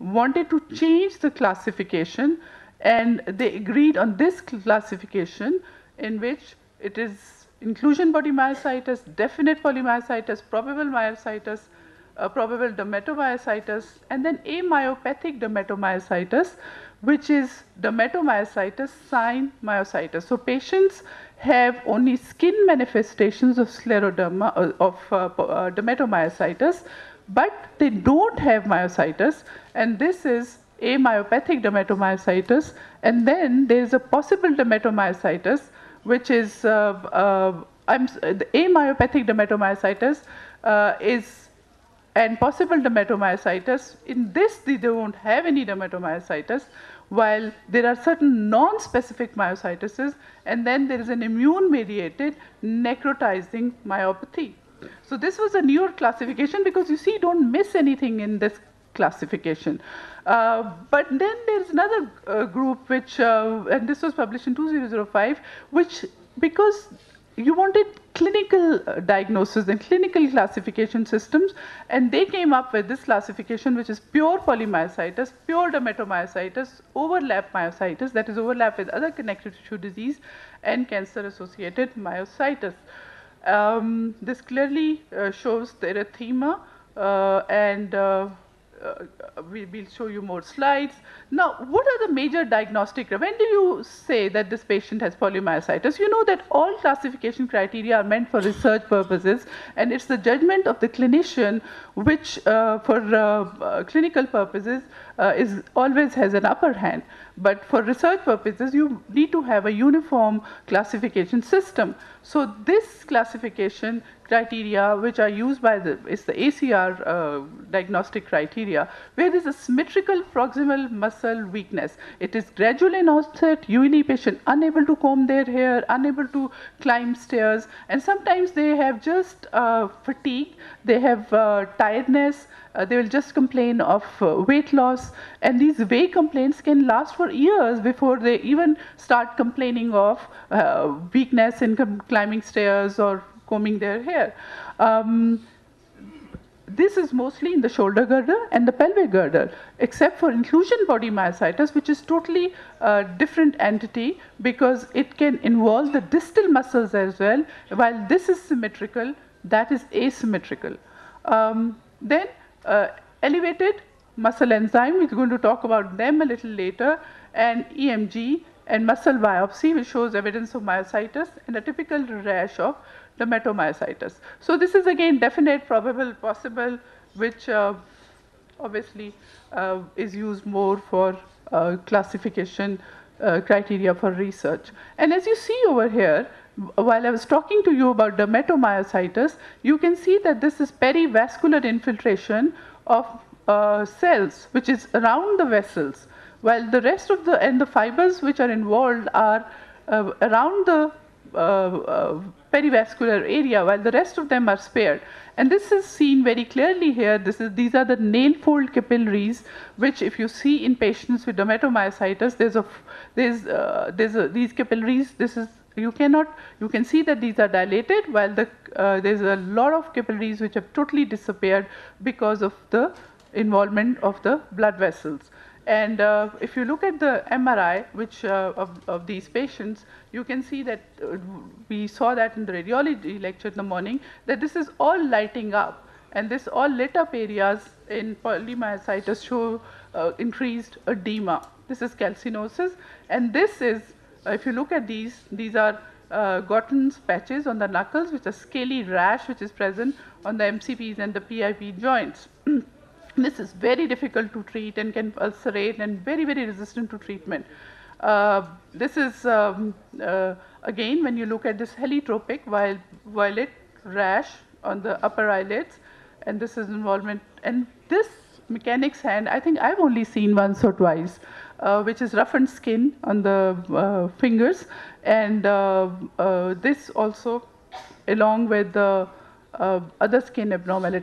wanted to change the classification, and they agreed on this classification in which it is inclusion body myositis, definite polymyositis, probable myositis, probable dermatomyositis, and then amyopathic dermatomyositis, which is dermatomyositis sign myositis. So patients have only skin manifestations of scleroderma, dermatomyositis, but they don't have myositis, and this is amyopathic dermatomyositis. And then there is a possible dermatomyositis, which is the amyopathic dermatomyositis and possible dermatomyositis. In this, they don't have any dermatomyositis, while there are certain non-specific myositis, and then there is an immune-mediated necrotizing myopathy. So this was a newer classification because you see, don't miss anything in this classification. But then there's another group which, and this was published in 2005, which, because you wanted clinical diagnosis and clinical classification systems, and they came up with this classification, which is pure polymyositis, pure dermatomyositis, overlap myositis, that is overlap with other connective tissue disease, and cancer-associated myositis. This clearly shows the erythema, and we'll show you more slides. Now, what are the major diagnostic? When do you say that this patient has polymyositis? You know that all classification criteria are meant for research purposes, and it's the judgment of the clinician which, for clinical purposes, is always has an upper hand. But for research purposes, you need to have a uniform classification system. So this classification criteria, which are used by is the ACR diagnostic criteria, where there is a symmetrical proximal muscle weakness. It is gradual in onset, usually patient unable to comb their hair, unable to climb stairs, and sometimes they have just fatigue, they have tiredness, they will just complain of weight loss, and these weight complaints can last for years before they even start complaining of weakness in climbing stairs or combing their hair. This is mostly in the shoulder girdle and the pelvic girdle, except for inclusion body myositis, which is totally different entity because it can involve the distal muscles as well. While this is symmetrical, that is asymmetrical. Then elevated muscle enzyme, we're going to talk about them a little later, and EMG and muscle biopsy, which shows evidence of myositis, and a typical rash of dermatomyositis. So this is again definite, probable, possible, which obviously is used more for classification criteria for research. And as you see over here, while I was talking to you about dermatomyositis, you can see that this is perivascular infiltration of cells, which is around the vessels, while the rest of the fibers which are involved are around the perivascular area, while the rest of them are spared. And this is seen very clearly here. These are the nail fold capillaries, which if you see in patients with dermatomyositis, these capillaries, you can see that these are dilated, while there's a lot of capillaries which have totally disappeared because of the involvement of the blood vessels. And if you look at the MRI of these patients, you can see that we saw that in the radiology lecture in the morning, that this is all lighting up. And this all lit up areas in polymyositis show increased edema. This is calcinosis. And this is, if you look at these are Gotton's patches on the knuckles, which is a scaly rash which is present on the MCPs and the PIP joints. This is very difficult to treat and can ulcerate and very, very resistant to treatment. This is, again, when you look at this heliotropic violet rash on the upper eyelids, and this is involvement. And this mechanic's hand, I think I've only seen once or twice, which is roughened skin on the fingers. And this also, along with the other skin abnormality.